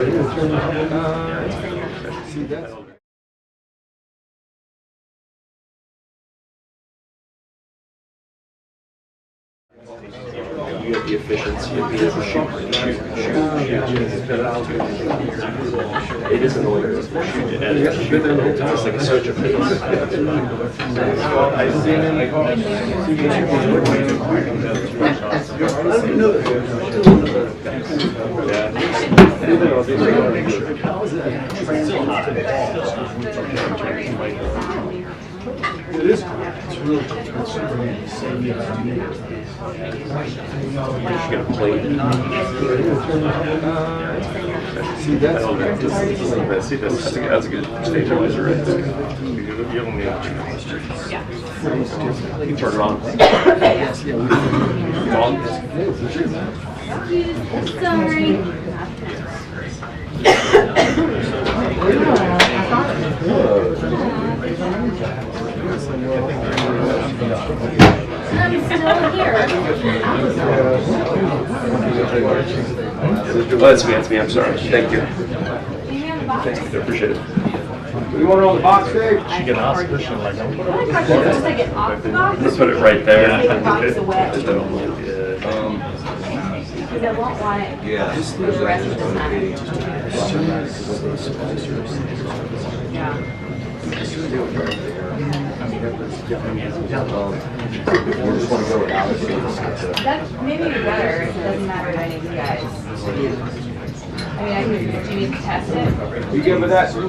See that? You have the efficiency of being able to shoot. It is annoying to shoot it at it's like a surge of fitness. It is. It's really Get a plate. See that's that's a good stabilizer right there. You don't need you can turn it on. Sorry. I'm still here. Oh, that's me. I'm sorry. Thank you. Thank you. I appreciate it. You want to roll the box, Dave? She can ask question like that. Let's put it right there. Because I won't want it. Yeah, The rest of the time. Yeah. That may be better if it doesn't matter to any of you guys. I mean, do you need to test it? You good with that? You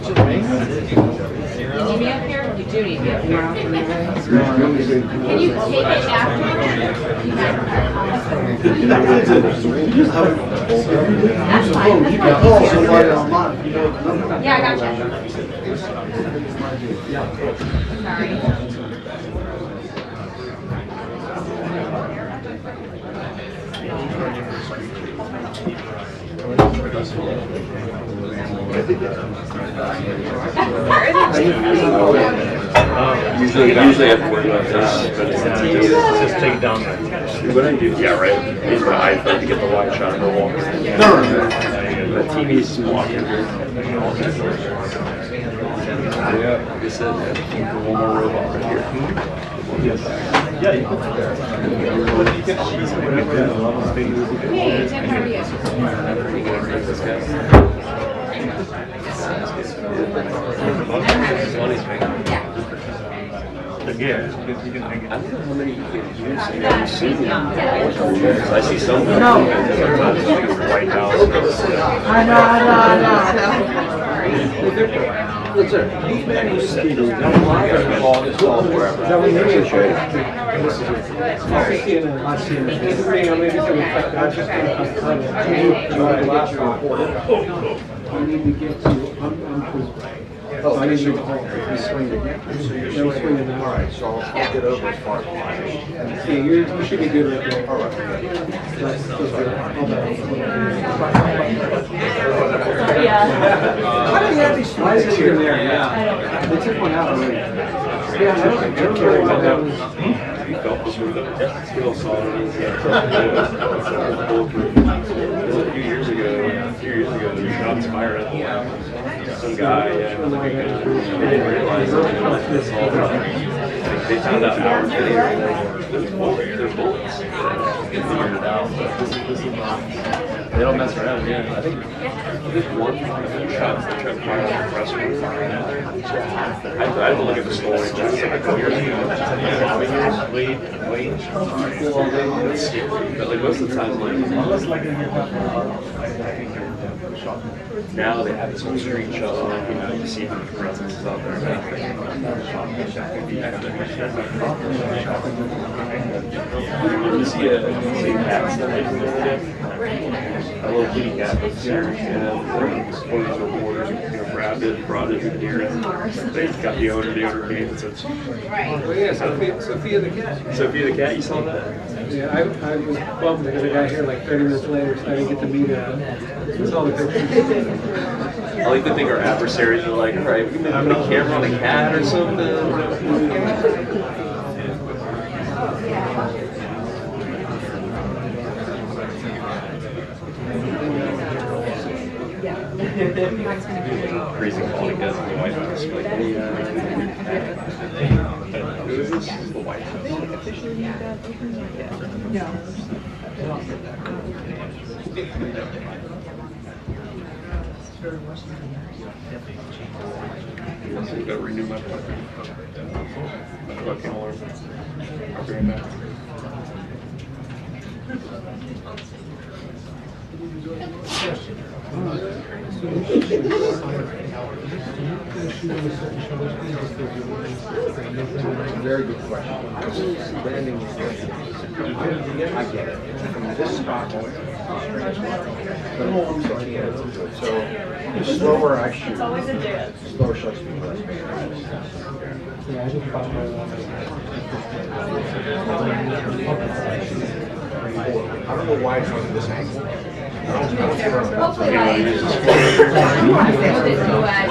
need me up here? You do need me up here. Can you take it after? That's fine. Yeah, I got you. Sorry. Usually I have to worry about this, but it's not Just take it down there. what I do. Yeah, right. Use my iPhone to get the wide shot of her walking. No. The TV's walking. Yeah, like I said, one more robot right here. Yeah, you put it there. Hey, Tim, how are you? Yeah, you can hang it. I don't know how many I've seen. I see some. No. White House. I know. Yes, sir. I need to get to, I need to go home. He's swinging. He's swinging now. All right, so I'll get over as far as possible. Yeah, you should be good right there. All right. Yeah. How do you have these slides in there? Yeah. They took one out already. Yeah, I don't care about that one. You felt this one? It's real solid. A few years ago, the shots fired. Some guy, they didn't realize they found out hours later. There's bullets. They figured it out. They don't mess around. Yeah, I think one shot they tried to fire on the press room. I had to look at the story. That's like a couple years ago. Wait. But like most of the time, now they have this whole street shut off, you know, to see how much presence is out there. You see a cat a little kitty cat that's there, and one of these reporters grabbed it, brought it in here, and they got the owner came and said, Oh yeah, Sophia the cat. Sophia the cat, you saw that? Yeah, I was bummed because I got here like 30 minutes later, so I didn't get to meet her. It's all the pictures. I like to think our adversaries are like, all right, we can put a camera on a cat or something. Crazy calling guys in the White House. Like, this is the White House. I gotta renew my appointment. Okay, I'll be right back. Very good question. Branding is good. I get it. From this spot, but I'm sorry, yeah, it's good. So the slower I shoot, slower shuts people less pain. I don't know why it's on this angle. Hopefully by with this U.S.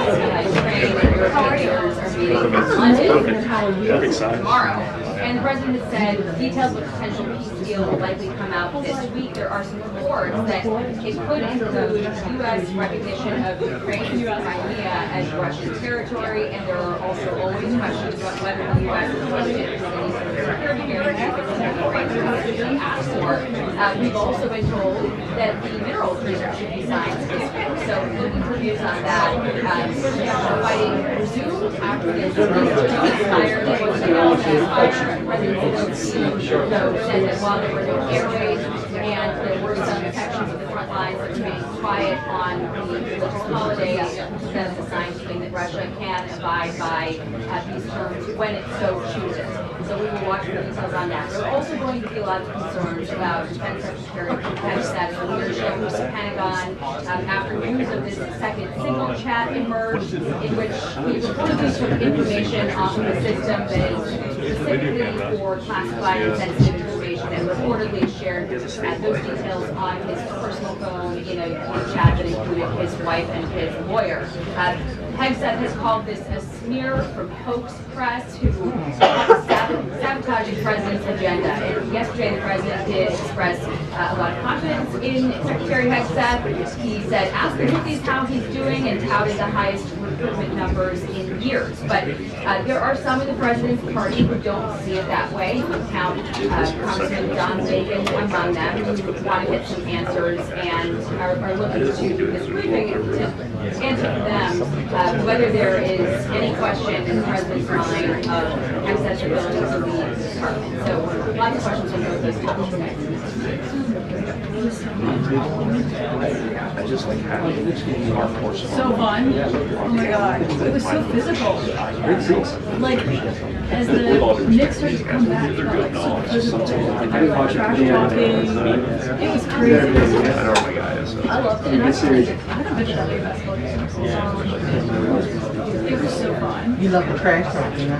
trained warriors are meeting in London tomorrow. And the president has said details of a potential peace deal will likely come out this week. There are some reports that it could include U.S. recognition of Ukraine's Crimea as Russian territory, and there are also always questions about whether the U.S. is willing to issue any sort of security guarantee that Ukraine actually asked for. We've also been told that the mineral agreement should be signed this week, so looking for views on that. Fighting resumed after the ceasefire that was announced by President Zelensky, said that while there were no air raids and there were some sections of the front lines that remained quiet on the political holiday, says the sign saying that Russia can abide by these terms when it so chooses. So we will watch the details on that. There are also going to be a lot of concerns about Defense Secretary Pence that the leadership of the Pentagon after news of this second signal chat emerged, in which he reportedly took information off of the system that is specifically for classified and sensitive information and reportedly shared those details on his personal phone in a chat that included his wife and his lawyer. Hegseth has called this a smear from hoax press who sabotaging the president's agenda. And yesterday, the president did express a lot of confidence in Secretary Hegseth. He said, ask Leavitt how he's doing and touted the highest recruitment numbers in years. But there are some in the president's party who don't see it that way. You can count Congressman John Bacon among them who want to get some answers and are looking to this briefing to answer them whether there is any question in the president's mind of Hegseth's ability to lead the department. So lots of questions on both those topics today. I just like having our force. So fun. Oh my god. It was so physical. Like, as the Knicks started to come back, it felt like so physical. Trash talking. It was crazy. I know my guy is. I loved it. And I haven't been to that many basketball games. It was so fun. You love the trash talking. I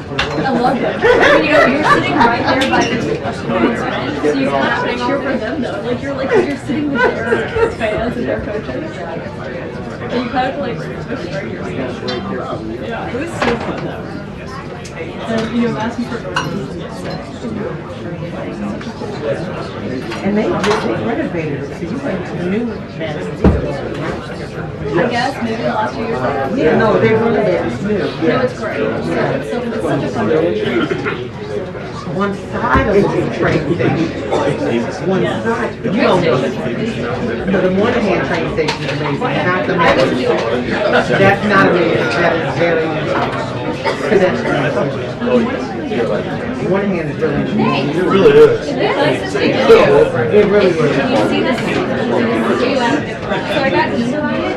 loved it. And, you know, you're sitting right there by the opponent's bench, so you kind of cheer for them though. Like you're sitting with their fans and their coaches. And you kind of like destroy yourself. Yeah, it was so fun though. And you know, asking for And they renovated it, so you went to the new Madison. I guess maybe the last few years. Yeah, no, they renovated it new. No, it's great. It's such a fun building. One side of the train station. One side. You don't know. But the one-hand train station is amazing, not the middle. That's not amazing. That is very pedestrian. One hand is really amazing. It really is. It It really is. Can you see this? So I got insulated,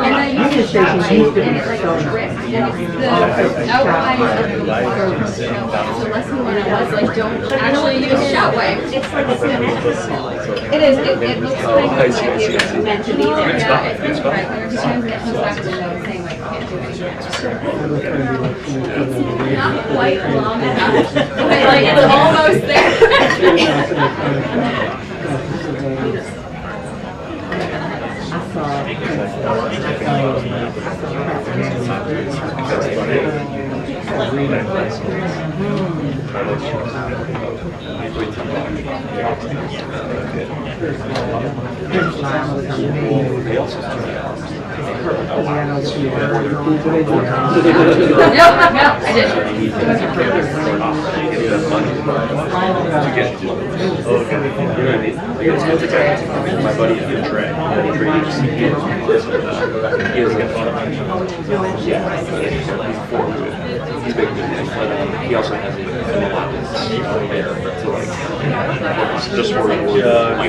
and then you Union station used to be like so a drip, nice. and it's the outlines of the water. So lesson one was like, don't actually use shout wave. It's like it is. It looks like it's meant to be there. Yeah, it's meant to be right there. Sometimes it comes back to the note saying like, can't do anything. It's not quite long enough, but like it's almost there. I didn't. My buddy is good Trey. He trades CPs. He doesn't get fun. He's big, but he also has an allowance there to like just for like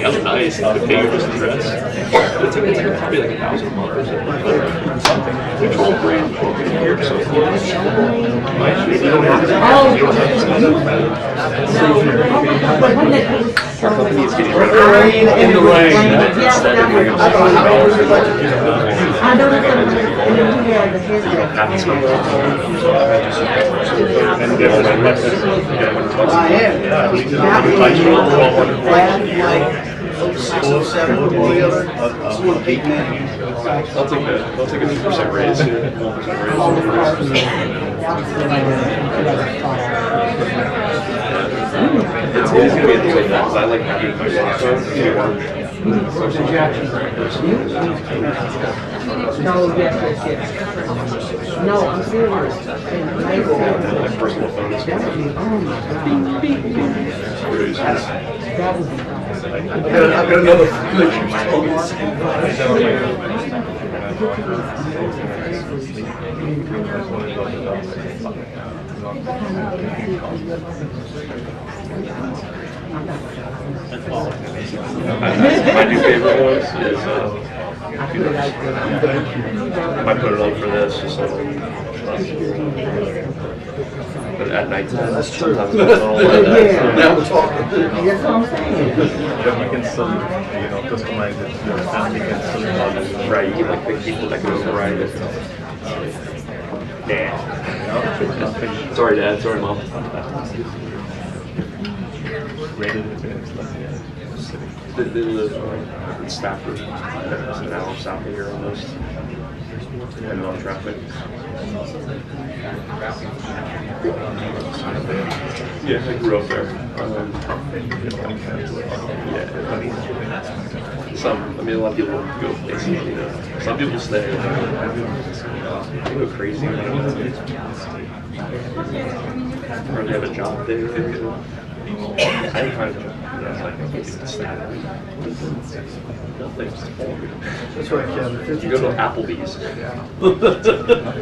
that's nice. The pay just dress. It's like probably like $1,000 a month or something. We 12 grand here, so you don't have to. Our company is getting rid of Rain in the rain. instead of doing I don't know. And then we had the I am. 6 or 7 all together. It's one 8 men. I'll take a 2% raise. 1% raise. It's gonna be a thing like that because I like having my software. No, I'm serious. My personal phone is That would be I've got another My new favorite ones is I put it on for this just so but at night time That's true. sometimes it's a little Yeah. Now we're talking. That's what I'm saying. You can still, customize it to your family, you can still log in. right, you get like big people that can override it. Yeah. Sorry Dad, sorry Mom. They live in Stafford, it's an hour south of here almost, and on traffic. Yeah, I grew up there. A lot of people go basically, some people stay, they go crazy, or they have a job there. I kind of That's right, Kevin. you go to Applebee's.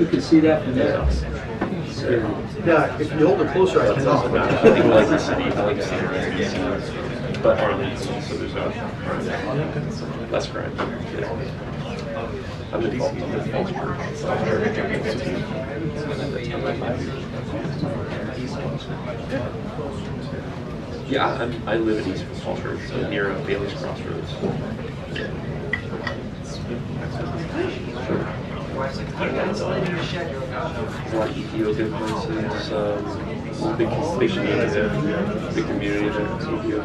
You can see that from there. Yeah, if you hold it closer, I can tell. I think I like the city. I like the city. But Arlington, so there's less crime. Yeah. I'm involved in the Falls Church. Yeah, I live in East Falls Church, so near Bailey's Crossroads. There's a lot of Ethiopian places, big community there, big community there, Ethiopia.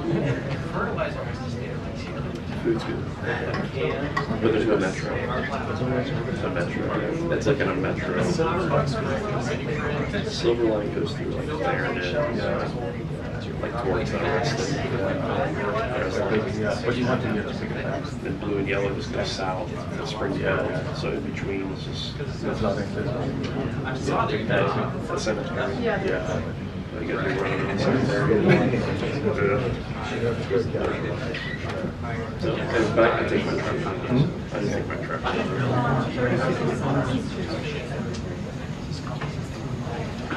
Food's good. But there's no metro. No metro. It's like in a metro. Silver Line goes through like Clarendon, like towards the rest What do you want to do? and blue and yellow just goes south to Springfield. So in between is just There's nothing. the cemetery. Yeah. I get to run in the cemetery. But I take my truck. I just take my truck.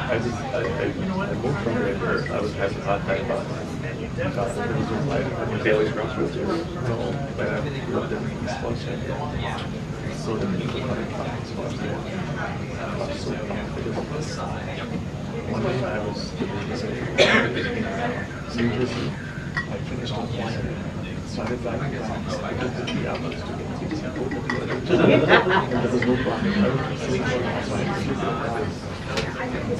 I moved from there. I was having a hard time about Bailey's Crossroads. when I lived in East Boston. So the people coming from East Boston. One day I was seriously, I finished on one. Started driving back. It took 3 hours to get to the airport. There was no problem. I was sleeping outside.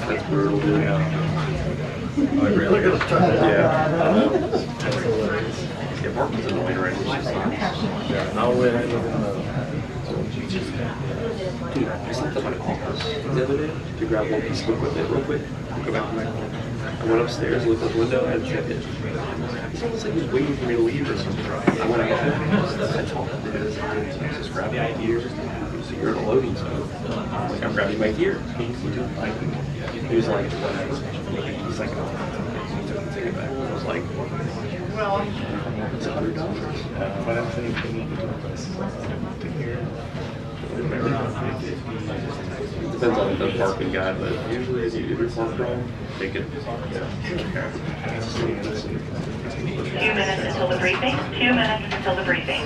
That's brutal, dude. I really Yeah, Markman's annoying right now. now when I live in Dude, I slept at my office the other day to grab one piece of equipment real quick. Go back to my car. I went upstairs, looked out the window, and checked it. It's like he was waiting for me to leave or something. I went out there, I talked to him, just grabbed my gear. so you're in a loading zone. Like, I'm grabbing my gear. He was like, whatever. He's like, oh, take it back. I was like, well, it's $100. But I'm thinking to hear. Depends on the parking guy, but usually if you're parked wrong, they could, Few minutes until the briefing. 2 minutes until the briefing.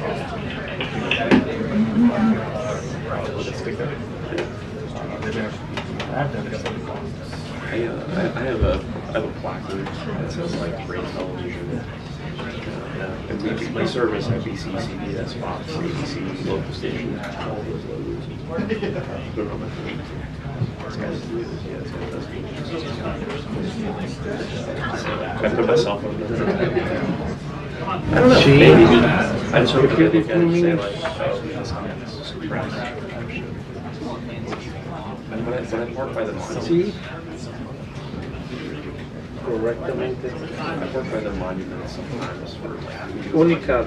I have a placard that says like free television. And my service at BC, CBS, Fox, ABC, local station, all those logos. Put it on my phone. I put myself on there. I don't know. Maybe. I just hope you look at it and say like, oh, this is surprise. And when I park by the monument, I park by the monument sometimes for like. Única.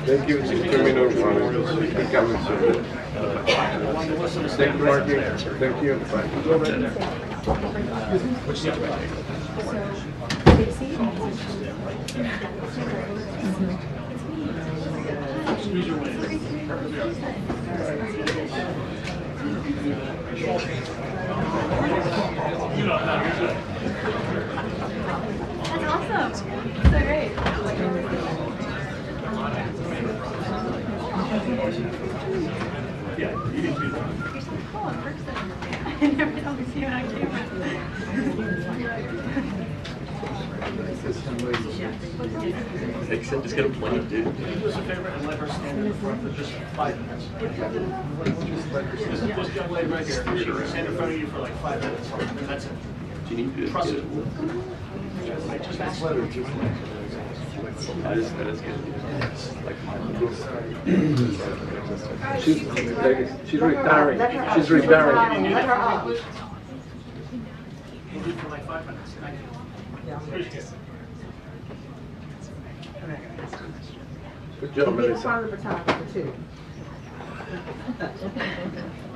Thank you. Terminal one. Thank you, Marky. Thank you. That's awesome. So great. Yeah, you need to be there. You're so cool in person. I never always see you on camera. Just get a plane, dude. Do us a favor and let her stand in front for just 5 minutes. This young lady right here, she can stand in front of you for like 5 minutes, and that's it. Do you need to Trust get it. it? I just asked her. That is good. Like She's retiring. She's retiring. Let her up. Hold it for like 5 minutes. Thank you. Appreciate it. Good job, Be Melissa. part of the photographer too.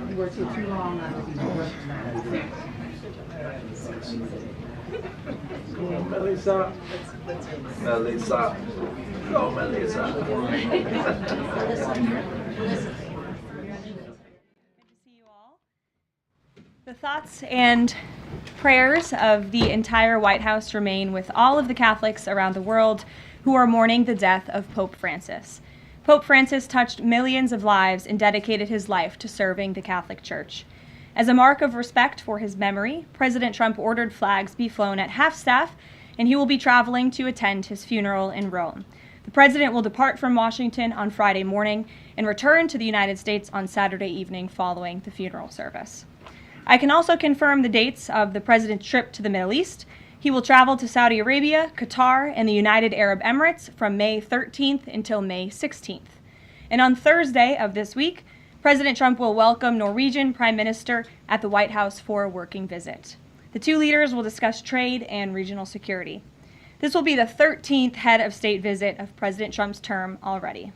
You were too long not to be recognized. Melissa. Melissa. Go, Melissa. Good to see you all. The thoughts and prayers of the entire White House remain with all of the Catholics around the world who are mourning the death of Pope Francis. Pope Francis touched millions of lives and dedicated his life to serving the Catholic Church. As a mark of respect for his memory, President Trump ordered flags be flown at half-staff, and he will be traveling to attend his funeral in Rome. The president will depart from Washington on Friday morning and return to the United States on Saturday evening following the funeral service. I can also confirm the dates of the president's trip to the Middle East. He will travel to Saudi Arabia, Qatar, and the United Arab Emirates from May 13th until May 16th. And on Thursday of this week, President Trump will welcome Norwegian Prime Minister at the White House for a working visit. The two leaders will discuss trade and regional security. This will be the 13th head of state visit of President Trump's term already.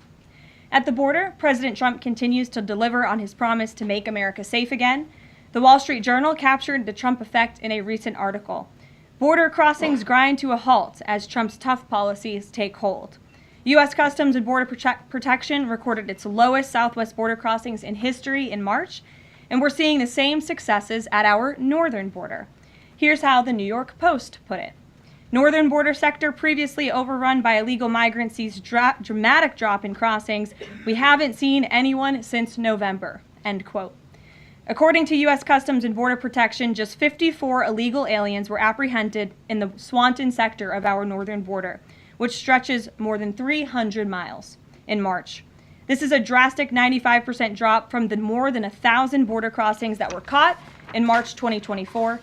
At the border, President Trump continues to deliver on his promise to make America safe again. The Wall Street Journal captured the Trump effect in a recent article. Border crossings grind to a halt as Trump's tough policies take hold. U.S. Customs and Border Protection recorded its lowest southwest border crossings in history in March, and we're seeing the same successes at our northern border. Here's how the New York Post put it. Northern border sector previously overrun by illegal migrants sees dramatic drop in crossings. We haven't seen anyone since November, end quote. According to U.S. Customs and Border Protection, just 54 illegal aliens were apprehended in the Swanton sector of our northern border, which stretches more than 300 miles, in March. This is a drastic 95% drop from the more than 1,000 border crossings that were caught in March 2024.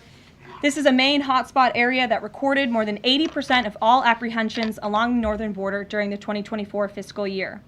This is a main hotspot area that recorded more than 80% of all apprehensions along the northern border during the 2024 fiscal year.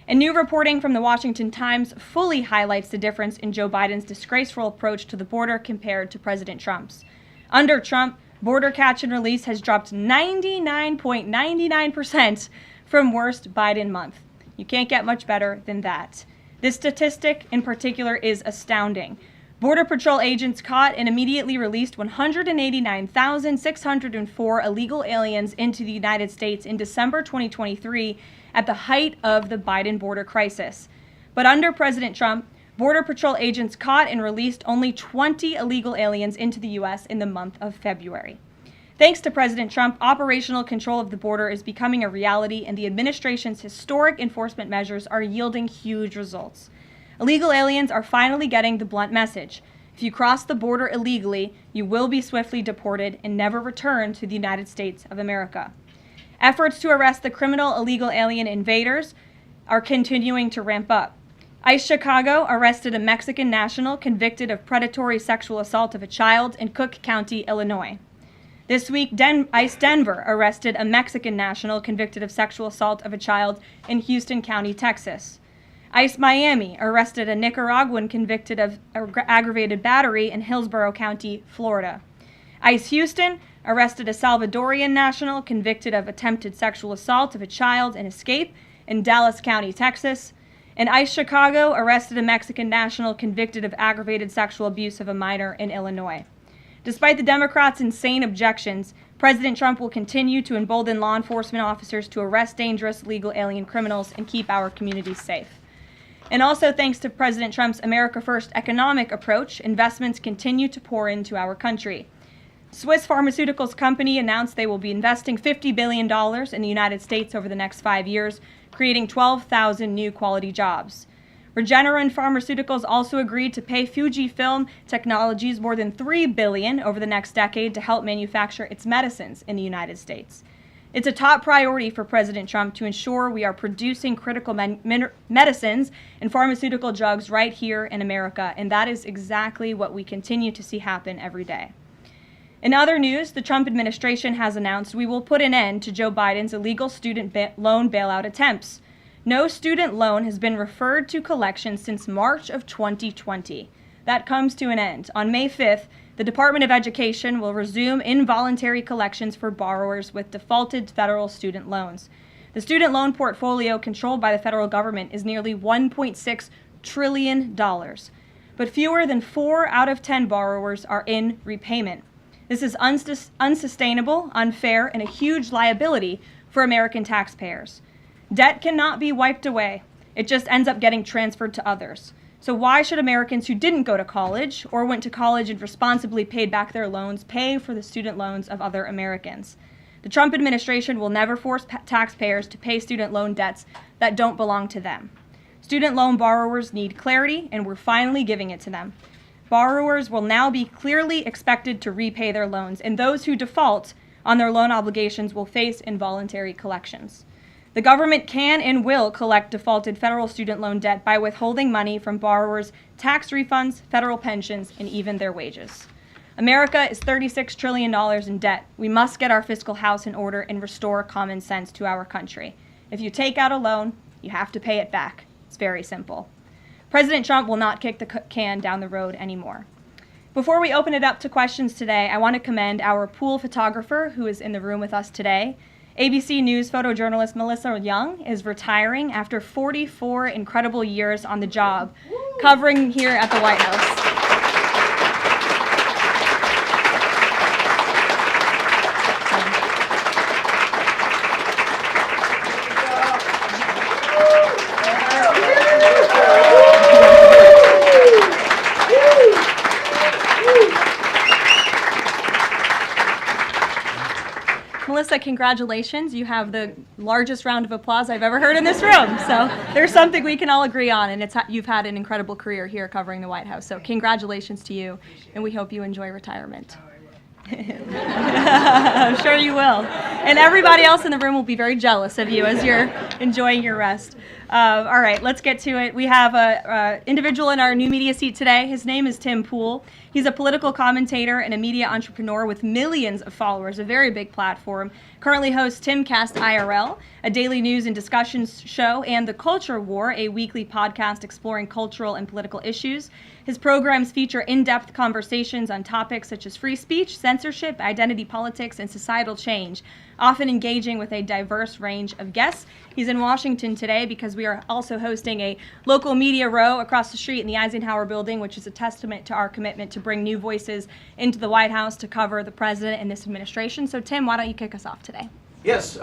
And new reporting from the Washington Times fully highlights the difference in Joe Biden's disgraceful approach to the border compared to President Trump's. Under Trump, border catch and release has dropped 99.99% from worst Biden month. You can't get much better than that. This statistic in particular is astounding. Border Patrol agents caught and immediately released 189,604 illegal aliens into the United States in December 2023 at the height of the Biden border crisis. But under President Trump, Border Patrol agents caught and released only 20 illegal aliens into the U.S. in the month of February. Thanks to President Trump, operational control of the border is becoming a reality, and the administration's historic enforcement measures are yielding huge results. Illegal aliens are finally getting the blunt message. If you cross the border illegally, you will be swiftly deported and never return to the United States of America. Efforts to arrest the criminal illegal alien invaders are continuing to ramp up. ICE Chicago arrested a Mexican national convicted of predatory sexual assault of a child in Cook County, Illinois. This week, ICE Denver arrested a Mexican national convicted of sexual assault of a child in Houston County, Texas. ICE Miami arrested a Nicaraguan convicted of aggravated battery in Hillsborough County, Florida. ICE Houston arrested a Salvadorian national convicted of attempted sexual assault of a child in Escape in Dallas County, Texas. And ICE Chicago arrested a Mexican national convicted of aggravated sexual abuse of a minor in Illinois. Despite the Democrats' insane objections, President Trump will continue to embolden law enforcement officers to arrest dangerous illegal alien criminals and keep our communities safe. And also, thanks to President Trump's America First economic approach, investments continue to pour into our country. Swiss pharmaceuticals company announced they will be investing $50 billion in the United States over the next 5 years, creating 12,000 new quality jobs. Regeneron Pharmaceuticals also agreed to pay Fujifilm Technologies more than $3 billion over the next decade to help manufacture its medicines in the United States. It's a top priority for President Trump to ensure we are producing critical medicines and pharmaceutical drugs right here in America, and that is exactly what we continue to see happen every day. In other news, the Trump administration has announced we will put an end to Joe Biden's illegal student loan bailout attempts. No student loan has been referred to collection since March of 2020. That comes to an end. On May 5th, the Department of Education will resume involuntary collections for borrowers with defaulted federal student loans. The student loan portfolio controlled by the federal government is nearly $1.6 trillion, but fewer than 4 out of 10 borrowers are in repayment. This is unsustainable, unfair, and a huge liability for American taxpayers. Debt cannot be wiped away. It just ends up getting transferred to others. So why should Americans who didn't go to college or went to college and responsibly paid back their loans pay for the student loans of other Americans? The Trump administration will never force taxpayers to pay student loan debts that don't belong to them. Student loan borrowers need clarity, and we're finally giving it to them. Borrowers will now be clearly expected to repay their loans, and those who default on their loan obligations will face involuntary collections. The government can and will collect defaulted federal student loan debt by withholding money from borrowers, tax refunds, federal pensions, and even their wages. America is $36 trillion in debt. We must get our fiscal house in order and restore common sense to our country. If you take out a loan, you have to pay it back. It's very simple. President Trump will not kick the can down the road anymore. Before we open it up to questions today, I want to commend our pool photographer who is in the room with us today. ABC News photojournalist Melissa Young is retiring after 44 incredible years on the job, covering here at the White House. Melissa, congratulations. You have the largest round of applause I've ever heard in this room. So there's something we can all agree on, and you've had an incredible career here covering the White House. So congratulations to you, and we hope you enjoy retirement. I'm sure you will. And everybody else in the room will be very jealous of you as you're enjoying your rest. All right, let's get to it. We have an individual in our new media seat today. His name is Tim Pool. He's a political commentator and a media entrepreneur with millions of followers, a very big platform. Currently hosts Timcast IRL, a daily news and discussions show, and The Culture War, a weekly podcast exploring cultural and political issues. His programs feature in-depth conversations on topics such as free speech, censorship, identity politics, and societal change, often engaging with a diverse range of guests. He's in Washington today because we are also hosting a local media row across the street in the Eisenhower building, which is a testament to our commitment to bring new voices into the White House to cover the president and this administration. So Tim, why don't you kick us off today? Yes,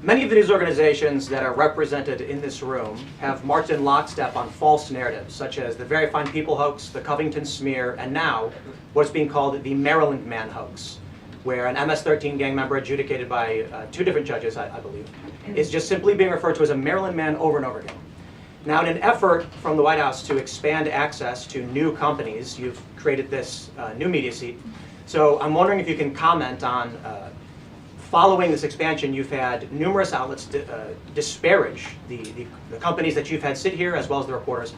many of the news organizations that are represented in this room have marched in lockstep on false narratives, such as the Very Fine People hoax, the Covington smear, and now what's being called the Maryland Man hoax, where an MS-13 gang member adjudicated by 2 different judges, I believe, is just simply being referred to as a Maryland man over and over again. Now, in an effort from the White House to expand access to new companies, you've created this new media seat. So I'm wondering if you can comment on, following this expansion, you've had numerous outlets disparage the companies that you've had sit here, as well as the reporters.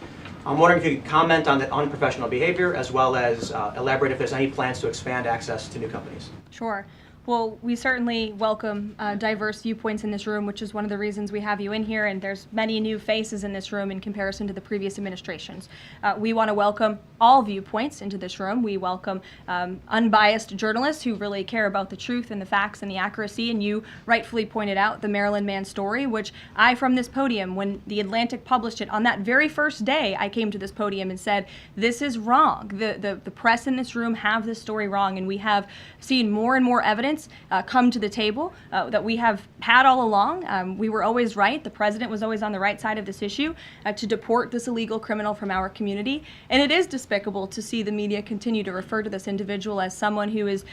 I'm wondering if you could comment on that unprofessional behavior, as well as elaborate if there's any plans to expand access to new companies. Sure. Well, we certainly welcome diverse viewpoints in this room, which is one of the reasons we have you in here, and there's many new faces in this room in comparison to the previous administrations. We want to welcome all viewpoints into this room. We welcome unbiased journalists who really care about the truth and the facts and the accuracy, and you rightfully pointed out the Maryland Man story, which I, from this podium, when The Atlantic published it, on that very first day, I came to this podium and said, this is wrong. The press in this room have this story wrong, and we have seen more and more evidence come to the table that we have had all along. We were always right. The president was always on the right side of this issue to deport this illegal criminal from our community. And it is despicable to see the media continue to refer to this individual as someone who is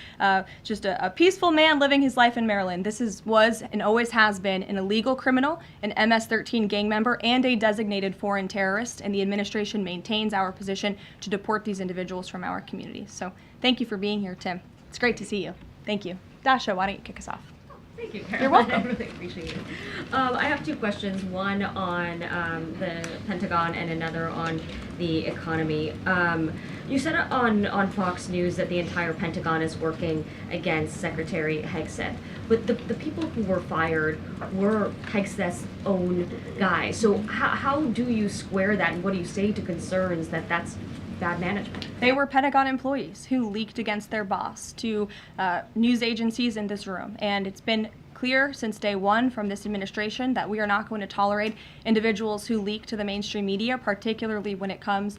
just a peaceful man living his life in Maryland. This was and always has been an illegal criminal, an MS-13 gang member, and a designated foreign terrorist. And the administration maintains our position to deport these individuals from our community. So thank you for being here, Tim. It's great to see you. Thank you. Dasha, why don't you kick us off? Thank you, Karoline. You're welcome. I really appreciate it. I have 2 questions, one on the Pentagon and another on the economy. You said on Fox News that the entire Pentagon is working against Secretary Hegseth, but the people who were fired were Hegseth's own guys. So how do you square that, and what do you say to concerns that that's bad management? They were Pentagon employees who leaked against their boss to news agencies in this room. And it's been clear since day one from this administration that we are not going to tolerate individuals who leak to the mainstream media, particularly when it comes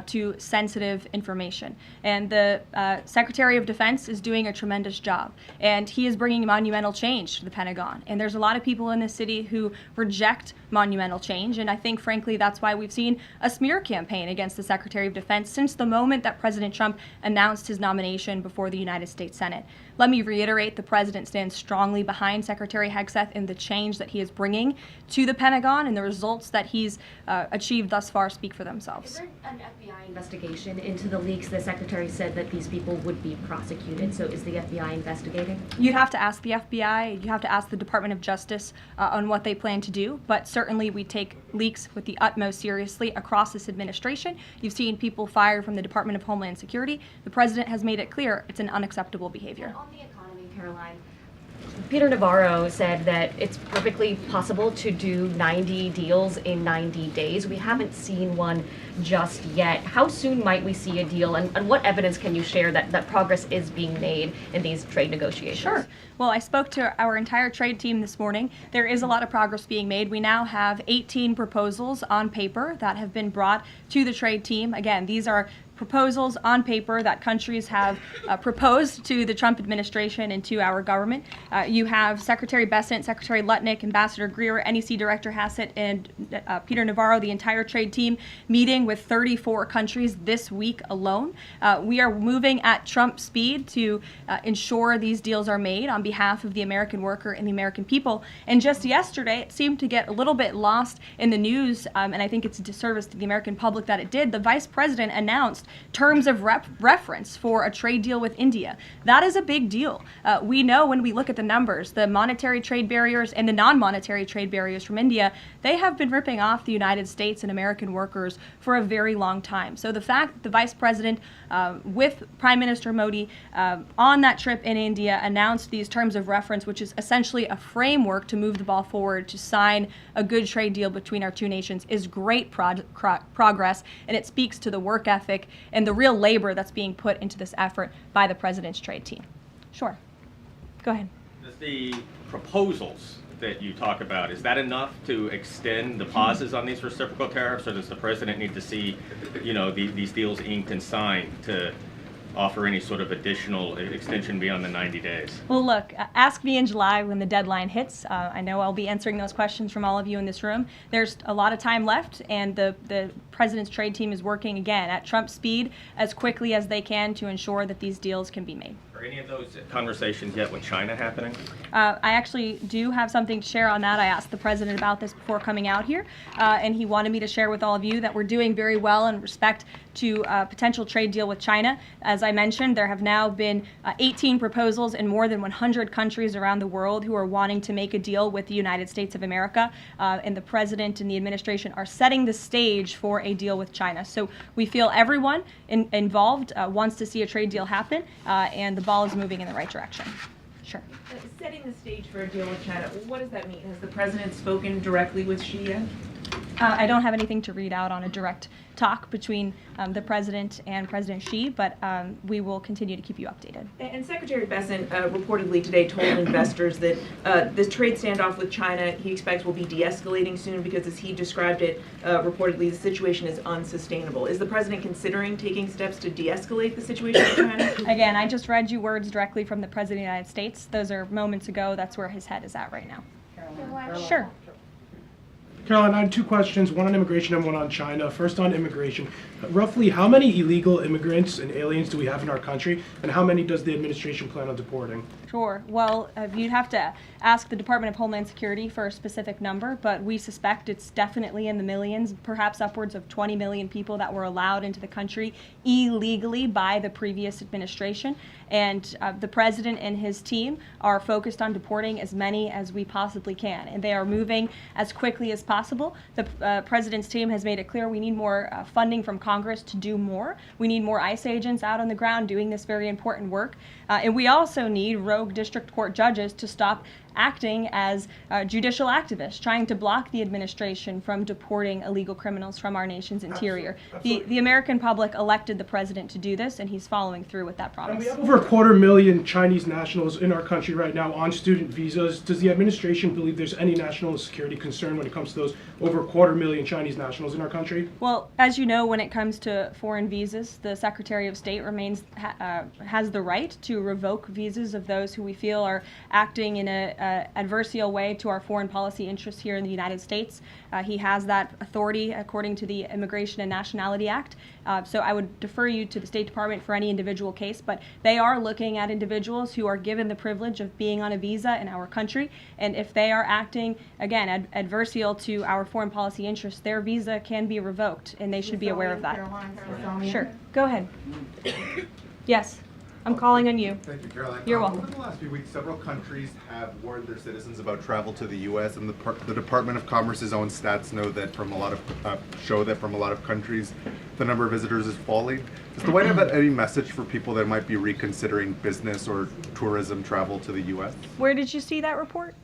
to sensitive information. And the Secretary of Defense is doing a tremendous job, and he is bringing monumental change to the Pentagon. And there's a lot of people in this city who reject monumental change, and I think, frankly, that's why we've seen a smear campaign against the Secretary of Defense since the moment that President Trump announced his nomination before the United States Senate. Let me reiterate, the president stands strongly behind Secretary Hegseth and the change that he is bringing to the Pentagon, and the results that he's achieved thus far speak for themselves. Is there an FBI investigation into the leaks? The Secretary said that these people would be prosecuted, so is the FBI investigating? You'd have to ask the FBI, you have to ask the Department of Justice on what they plan to do, but certainly we take leaks with the utmost seriously across this administration. You've seen people fired from the Department of Homeland Security. The president has made it clear it's an unacceptable behavior. On the economy, Karoline, Peter Navarro said that it's perfectly possible to do 90 deals in 90 days. We haven't seen one just yet. How soon might we see a deal, and what evidence can you share that progress is being made in these trade negotiations? Sure. Well, I spoke to our entire trade team this morning. There is a lot of progress being made. We now have 18 proposals on paper that have been brought to the trade team. Again, these are proposals on paper that countries have proposed to the Trump administration and to our government. You have Secretary Bessent, Secretary Lutnick, Ambassador Greer, NEC Director Hassett, and Peter Navarro, the entire trade team, meeting with 34 countries this week alone. We are moving at Trump speed to ensure these deals are made on behalf of the American worker and the American people. And just yesterday, it seemed to get a little bit lost in the news, and I think it's a disservice to the American public that it did. The Vice President announced terms of reference for a trade deal with India. That is a big deal. We know when we look at the numbers, the monetary trade barriers and the non-monetary trade barriers from India, they have been ripping off the United States and American workers for a very long time. So the fact that the Vice President with Prime Minister Modi on that trip in India announced these terms of reference, which is essentially a framework to move the ball forward to sign a good trade deal between our two nations, is great progress, and it speaks to the work ethic and the real labor that's being put into this effort by the president's trade team. Sure. Go ahead. The proposals that you talk about, is that enough to extend the pauses on these reciprocal tariffs, or does the president need to see, these deals inked and signed to offer any sort of additional extension beyond the 90 days? Well, look, ask me in July when the deadline hits. I know I'll be answering those questions from all of you in this room. There's a lot of time left, and the president's trade team is working, again, at Trump speed as quickly as they can to ensure that these deals can be made. Are any of those conversations yet with China happening? I actually do have something to share on that. I asked the president about this before coming out here, and he wanted me to share with all of you that we're doing very well in respect to a potential trade deal with China. As I mentioned, there have now been 18 proposals in more than 100 countries around the world who are wanting to make a deal with the United States of America, and the president and the administration are setting the stage for a deal with China. So we feel everyone involved wants to see a trade deal happen, and the ball is moving in the right direction. Sure. Setting the stage for a deal with China, what does that mean? Has the president spoken directly with Xi yet? I don't have anything to read out on a direct talk between the president and President Xi, but we will continue to keep you updated. And Secretary Bessent reportedly today told investors that this trade standoff with China he expects will be de-escalating soon because, as he described it, reportedly the situation is unsustainable. Is the president considering taking steps to de-escalate the situation with China? Again, I just read you words directly from the President of the United States. Those are moments ago. That's where his head is at right now. Karoline. Sure. Caroline, I have two questions, one on immigration and one on China. First on immigration. Roughly how many illegal immigrants and aliens do we have in our country, and how many does the administration plan on deporting? Sure. Well, you'd have to ask the Department of Homeland Security for a specific number, but we suspect it's definitely in the millions, perhaps upwards of 20 million people that were allowed into the country illegally by the previous administration. And the president and his team are focused on deporting as many as we possibly can, and they are moving as quickly as possible. The president's team has made it clear we need more funding from Congress to do more. We need more ICE agents out on the ground doing this very important work. And we also need rogue district court judges to stop acting as judicial activists, trying to block the administration from deporting illegal criminals from our nation's interior. The American public elected the president to do this, and he's following through with that promise. And we have over 250,000 Chinese nationals in our country right now on student visas. Does the administration believe there's any national security concern when it comes to those over 250,000 Chinese nationals in our country? Well, as you know, when it comes to foreign visas, the Secretary of State has the right to revoke visas of those who we feel are acting in a adversarial way to our foreign policy interests here in the United States. He has that authority according to the Immigration and Nationality Act. So I would defer you to the State Department for any individual case, but they are looking at individuals who are given the privilege of being on a visa in our country, and if they are acting, again, adversarial to our foreign policy interests, their visa can be revoked, and they should be aware of that. Sure. Go ahead. Yes. I'm calling on you. Thank you, Caroline. You're welcome. Over the last few weeks, several countries have warned their citizens about travel to the U.S., and the Department of Commerce's own stats know that from a lot of countries, the number of visitors is falling. Does the White House have any message for people that might be reconsidering business or tourism travel to the U.S.? Where did you see that report?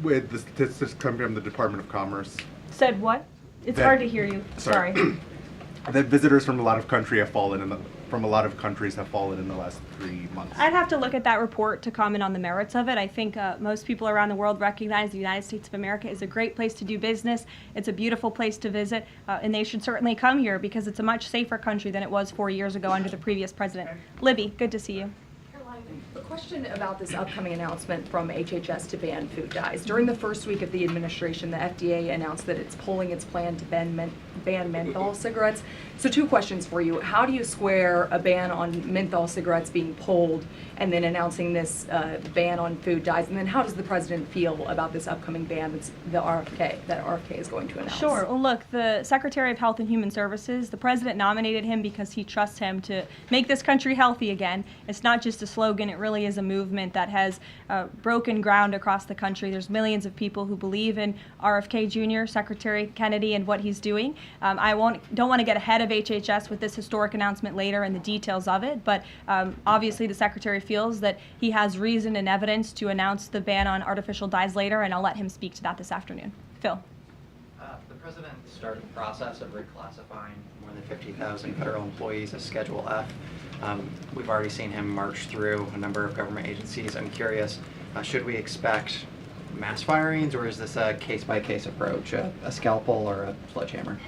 With the statistics coming from the Department of Commerce. Said what? It's hard to hear you. Sorry. That visitors from a lot of countries have fallen in the last 3 months. I'd have to look at that report to comment on the merits of it. I think most people around the world recognize the United States of America is a great place to do business. It's a beautiful place to visit, and they should certainly come here because it's a much safer country than it was 4 years ago under the previous president. Libby, good to see you. A question about this upcoming announcement from HHS to ban food dyes. During the first week of the administration, the FDA announced that it's pulling its plan to ban menthol cigarettes. So two questions for you. How do you square a ban on menthol cigarettes being pulled and then announcing this ban on food dyes? And then how does the president feel about this upcoming ban that RFK is going to announce? Sure. Well, look, the Secretary of Health and Human Services, the president nominated him because he trusts him to make this country healthy again. It's not just a slogan. It really is a movement that has broken ground across the country. There's millions of people who believe in RFK Jr., Secretary Kennedy, and what he's doing. I don't want to get ahead of HHS with this historic announcement later and the details of it, but obviously the Secretary feels that he has reason and evidence to announce the ban on artificial dyes later, and I'll let him speak to that this afternoon. Phil. The president started the process of reclassifying more than 50,000 federal employees as Schedule F. We've already seen him march through a number of government agencies. I'm curious, should we expect mass firings, or is this a case-by-case approach, a scalpel or a sledgehammer?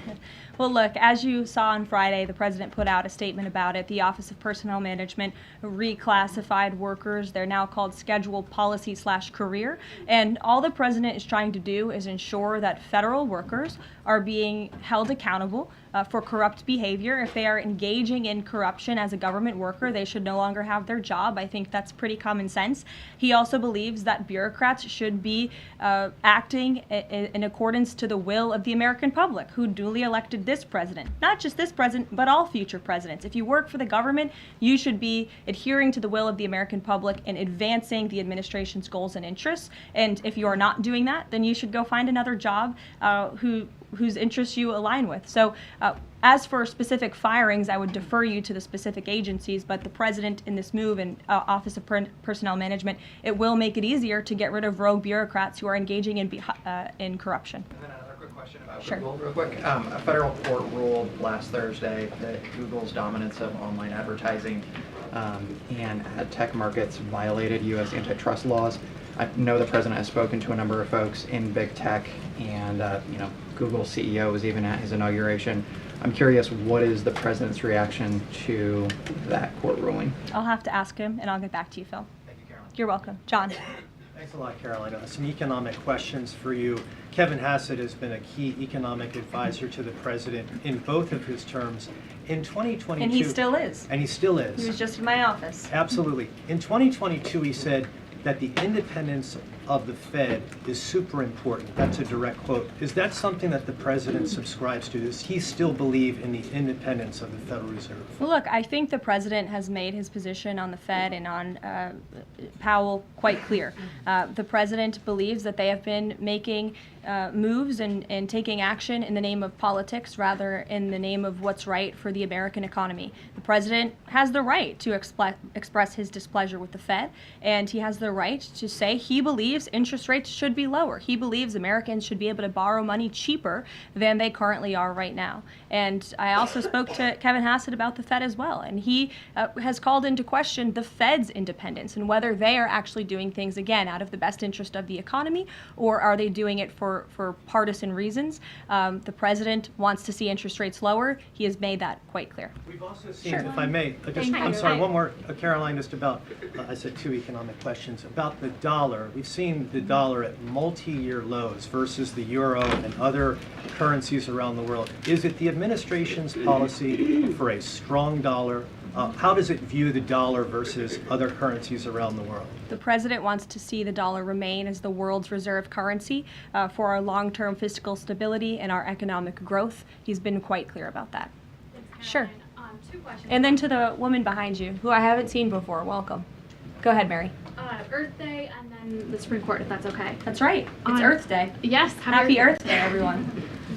Well, look, as you saw on Friday, the president put out a statement about it. The Office of Personnel Management reclassified workers. They're now called scheduled policy/career. And all the president is trying to do is ensure that federal workers are being held accountable for corrupt behavior. If they are engaging in corruption as a government worker, they should no longer have their job. I think that's pretty common sense. He also believes that bureaucrats should be acting in accordance to the will of the American public, who duly elected this president. Not just this president, but all future presidents. If you work for the government, you should be adhering to the will of the American public and advancing the administration's goals and interests. And if you are not doing that, then you should go find another job whose interests you align with. So as for specific firings, I would defer you to the specific agencies, but the president in this move and Office of Personnel Management, it will make it easier to get rid of rogue bureaucrats who are engaging in corruption. And then another quick question about Sure. Google, real quick. A federal court ruled last Thursday that Google's dominance of online advertising and ad tech markets violated U.S. antitrust laws. I know the president has spoken to a number of folks in big tech, and Google's CEO was even at his inauguration. I'm curious, what is the president's reaction to that court ruling? I'll have to ask him, and I'll get back to you, Phil. Thank you, Caroline. You're welcome. John. Thanks a lot, Karoline. Some economic questions for you. Kevin Hassett has been a key economic advisor to the president in both of his terms. In 2022... And he still is. And he still is. He was just in my office. Absolutely. In 2022, he said that the independence of the Fed is super important. That's a direct quote. Is that something that the president subscribes to? Does he still believe in the independence of the Federal Reserve? Well, look, I think the president has made his position on the Fed and on Powell quite clear. The president believes that they have been making moves and taking action in the name of politics rather in the name of what's right for the American economy. The president has the right to express his displeasure with the Fed, and he has the right to say he believes interest rates should be lower. He believes Americans should be able to borrow money cheaper than they currently are right now. And I also spoke to Kevin Hassett about the Fed as well, and he has called into question the Fed's independence and whether they are actually doing things, again, out of the best interest of the economy, or are they doing it for partisan reasons. The president wants to see interest rates lower. He has made that quite clear. We've also seen, if I may, I'm sorry, one more, Caroline, just about, I said two economic questions, about the dollar. We've seen the dollar at multi-year lows versus the euro and other currencies around the world. Is it the administration's policy for a strong dollar? How does it view the dollar versus other currencies around the world? The president wants to see the dollar remain as the world's reserve currency for our long-term fiscal stability and our economic growth. He's been quite clear about that. Sure. 2 questions. And then to the woman behind you, who I haven't seen before, welcome. Go ahead, Mary. Earth Day and then the Supreme Court, if that's okay. That's right. It's Earth Day. Yes. Happy Earth Day, everyone.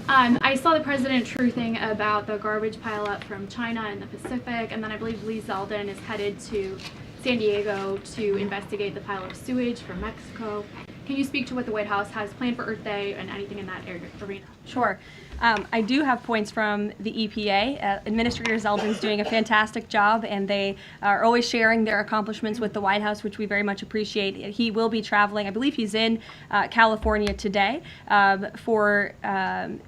I saw the president truthing about the garbage pileup from China in the Pacific, and then I believe Lee Zeldin is headed to San Diego to investigate the pile of sewage from Mexico. Can you speak to what the White House has planned for Earth Day and anything in that arena? Sure. I do have points from the EPA. Administrator Zeldin's doing a fantastic job, and they are always sharing their accomplishments with the White House, which we very much appreciate. He will be traveling, I believe he's in California today, for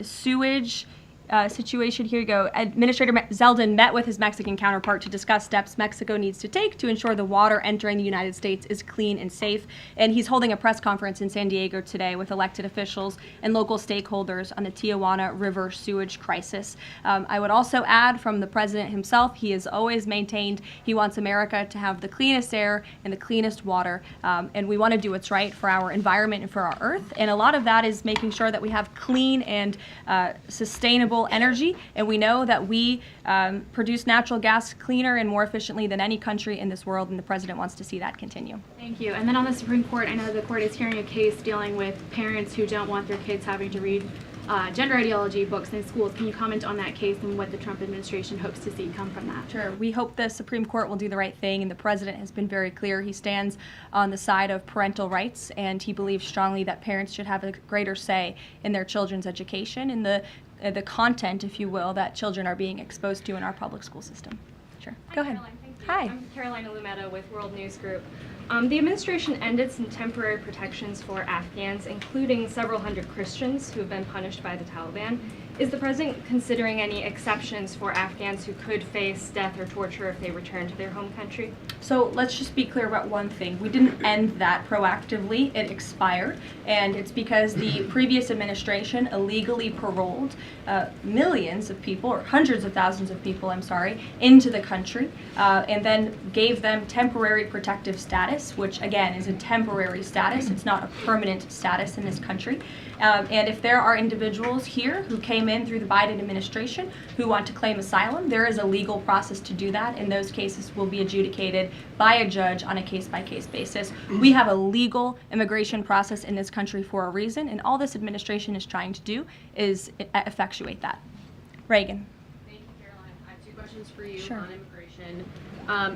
sewage situation. Here you go. Administrator Zeldin met with his Mexican counterpart to discuss steps Mexico needs to take to ensure the water entering the United States is clean and safe. And he's holding a press conference in San Diego today with elected officials and local stakeholders on the Tijuana River sewage crisis. I would also add from the president himself, he has always maintained he wants America to have the cleanest air and the cleanest water. And we want to do what's right for our environment and for our earth. And a lot of that is making sure that we have clean and sustainable energy, and we know that we produce natural gas cleaner and more efficiently than any country in this world, and the president wants to see that continue. Thank you. And then on the Supreme Court, I know the court is hearing a case dealing with parents who don't want their kids having to read gender ideology books in schools. Can you comment on that case and what the Trump administration hopes to see come from that? Sure. We hope the Supreme Court will do the right thing, and the president has been very clear. He stands on the side of parental rights, and he believes strongly that parents should have a greater say in their children's education and the content, if you will, that children are being exposed to in our public school system. Sure. Go ahead. Caroline, Hi. I'm Karoline with World News Group. The administration ended some temporary protections for Afghans, including several hundred Christians who have been punished by the Taliban. Is the president considering any exceptions for Afghans who could face death or torture if they return to their home country? So let's just be clear about one thing. We didn't end that proactively. It expired, and it's because the previous administration illegally paroled millions of people, or hundreds of thousands of people, I'm sorry, into the country, and then gave them temporary protective status, which again is a temporary status. It's not a permanent status in this country. And if there are individuals here who came in through the Biden administration who want to claim asylum, there is a legal process to do that, and those cases will be adjudicated by a judge on a case-by-case basis. We have a legal immigration process in this country for a reason, and all this administration is trying to do is effectuate that. Reagan. Thank you, Caroline. I have 2 questions for you Sure. on immigration.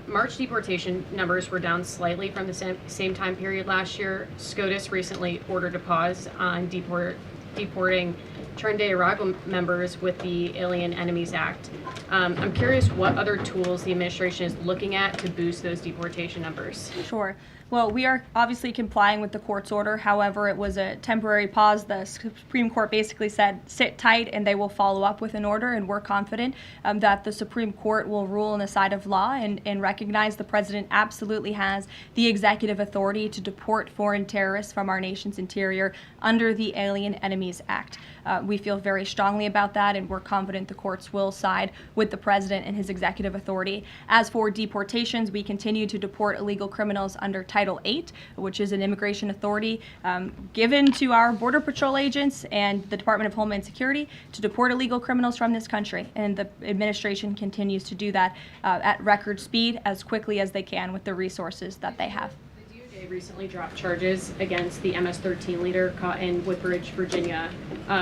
March deportation numbers were down slightly from the same time period last year. SCOTUS recently ordered a pause on deporting Trinidad Tobago members with the Alien Enemies Act. I'm curious what other tools the administration is looking at to boost those deportation numbers. Sure. Well, we are obviously complying with the court's order. However, it was a temporary pause. The Supreme Court basically said, sit tight, and they will follow up with an order, and we're confident that the Supreme Court will rule on the side of law and recognize the president absolutely has the executive authority to deport foreign terrorists from our nation's interior under the Alien Enemies Act. We feel very strongly about that, and we're confident the courts will side with the president and his executive authority. As for deportations, we continue to deport illegal criminals under Title VIII, which is an immigration authority given to our Border Patrol agents and the Department of Homeland Security to deport illegal criminals from this country. And the administration continues to do that at record speed as quickly as they can with the resources that they have. They recently dropped charges against the MS-13 leader caught in Woodbridge, Virginia,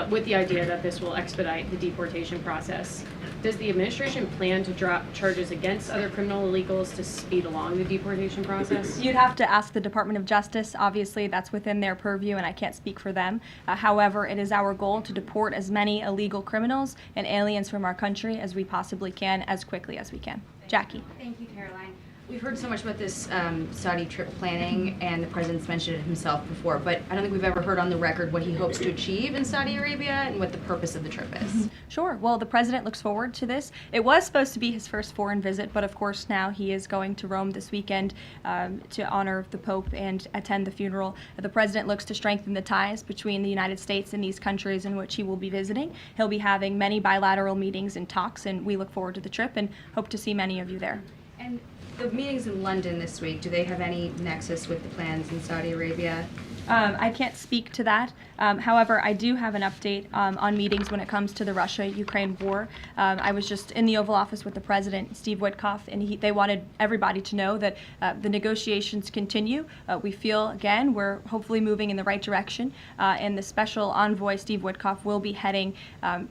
with the idea that this will expedite the deportation process. Does the administration plan to drop charges against other criminal illegals to speed along the deportation process? You'd have to ask the Department of Justice. Obviously, that's within their purview, and I can't speak for them. However, it is our goal to deport as many illegal criminals and aliens from our country as we possibly can, as quickly as we can. Jackie. Thank you, Caroline. We've heard so much about this Saudi trip planning, and the president's mentioned it himself before, but I don't think we've ever heard on the record what he hopes to achieve in Saudi Arabia and what the purpose of the trip is. Sure. Well, the president looks forward to this. It was supposed to be his first foreign visit, but of course now he is going to Rome this weekend to honor the Pope and attend the funeral. The president looks to strengthen the ties between the United States and these countries in which he will be visiting. He'll be having many bilateral meetings and talks, and we look forward to the trip and hope to see many of you there. And the meetings in London this week, do they have any nexus with the plans in Saudi Arabia? I can't speak to that. However, I do have an update on meetings when it comes to the Russia-Ukraine war. I was just in the Oval Office with the President, Steve Witkoff, and they wanted everybody to know that the negotiations continue. We feel, again, we're hopefully moving in the right direction, and the special envoy, Steve Witkoff, will be heading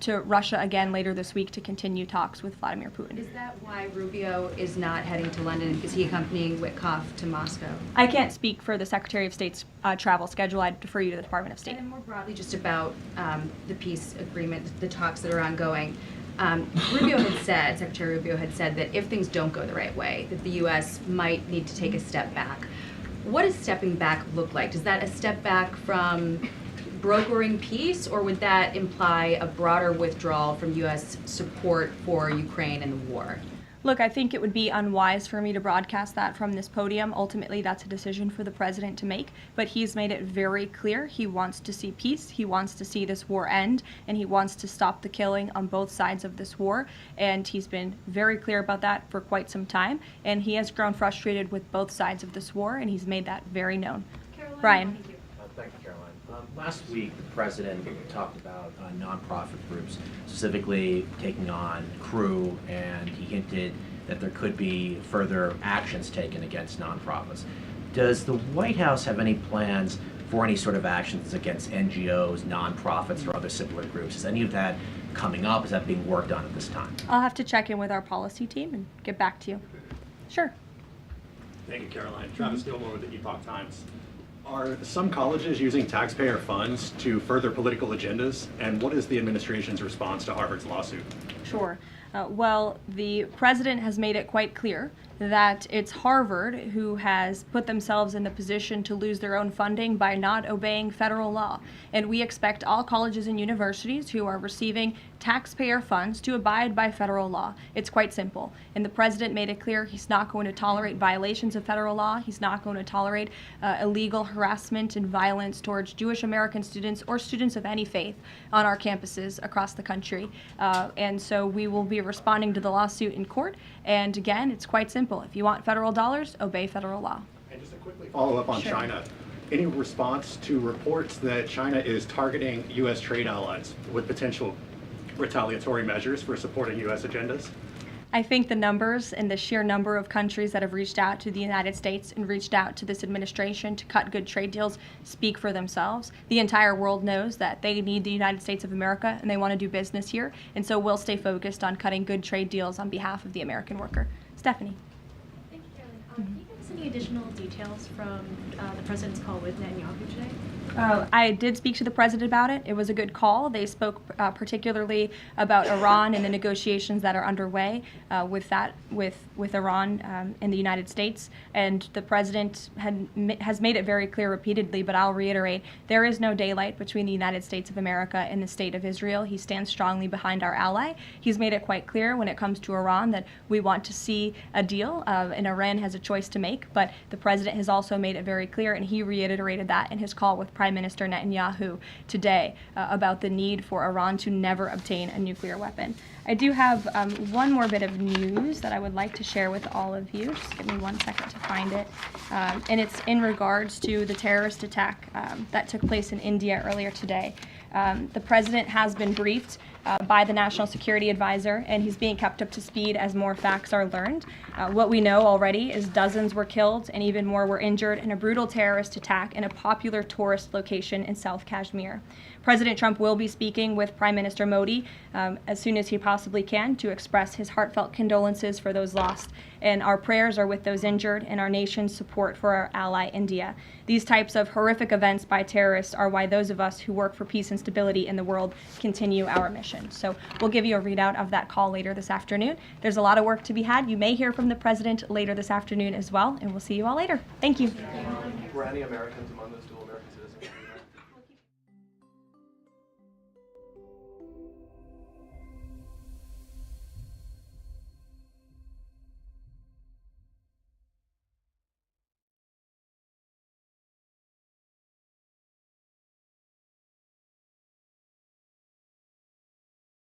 to Russia again later this week to continue talks with Vladimir Putin. Is that why Rubio is not heading to London? Is he accompanying Witkoff to Moscow? I can't speak for the Secretary of State's travel schedule. I'd defer you to the Department of State. And then more broadly, just about the peace agreement, the talks that are ongoing. Secretary Rubio had said that if things don't go the right way, that the U.S. might need to take a step back. What does stepping back look like? Is that a step back from brokering peace, or would that imply a broader withdrawal from U.S. support for Ukraine and the war? Look, I think it would be unwise for me to broadcast that from this podium. Ultimately, that's a decision for the president to make, but he's made it very clear he wants to see peace, he wants to see this war end, and he wants to stop the killing on both sides of this war, and he's been very clear about that for quite some time, and he has grown frustrated with both sides of this war, and he's made that very known. Caroline, Brian. thank you. Thank you, Caroline. Last week, the president talked about nonprofit groups, specifically taking on Crew, and he hinted that there could be further actions taken against nonprofits. Does the White House have any plans for any sort of actions against NGOs, nonprofits, or other similar groups? Is any of that coming up? Is that being worked on at this time? I'll have to check in with our policy team and get back to you. Sure. Thank you, Caroline. Travis Gilmore with the Epoch Times. Are some colleges using taxpayer funds to further political agendas? And what is the administration's response to Harvard's lawsuit? Sure. Well, the president has made it quite clear that it's Harvard who has put themselves in the position to lose their own funding by not obeying federal law. And we expect all colleges and universities who are receiving taxpayer funds to abide by federal law. It's quite simple. And the president made it clear he's not going to tolerate violations of federal law. He's not going to tolerate illegal harassment and violence towards Jewish American students or students of any faith on our campuses across the country. And so we will be responding to the lawsuit in court. And again, it's quite simple. If you want federal dollars, obey federal law. And just a quickly follow up on Sure. China. Any response to reports that China is targeting U.S. trade allies with potential retaliatory measures for supporting U.S. agendas? I think the numbers and the sheer number of countries that have reached out to the United States and reached out to this administration to cut good trade deals speak for themselves. The entire world knows that they need the United States of America and they want to do business here, and so we'll stay focused on cutting good trade deals on behalf of the American worker. Stephanie. Thank you, Karoline. Can you give us any additional details from the president's call with Netanyahu today? I did speak to the president about it. It was a good call. They spoke particularly about Iran and the negotiations that are underway with Iran and the United States. And the president has made it very clear repeatedly, but I'll reiterate, there is no daylight between the United States of America and the state of Israel. He stands strongly behind our ally. He's made it quite clear when it comes to Iran that we want to see a deal, and Iran has a choice to make. But the president has also made it very clear, and he reiterated that in his call with Prime Minister Netanyahu today about the need for Iran to never obtain a nuclear weapon. I do have one more bit of news that I would like to share with all of you. Just give me 1 second to find it. And it's in regards to the terrorist attack that took place in India earlier today. The president has been briefed by the National Security Advisor, and he's being kept up to speed as more facts are learned. What we know already is dozens were killed and even more were injured in a brutal terrorist attack in a popular tourist location in South Kashmir. President Trump will be speaking with Prime Minister Modi as soon as he possibly can to express his heartfelt condolences for those lost. And our prayers are with those injured and our nation's support for our ally, India. These types of horrific events by terrorists are why those of us who work for peace and stability in the world continue our mission. So we'll give you a readout of that call later this afternoon. There's a lot of work to be had. You may hear from the president later this afternoon as well, and we'll see you all later. Thank you. Were any Americans among those dual American citizens?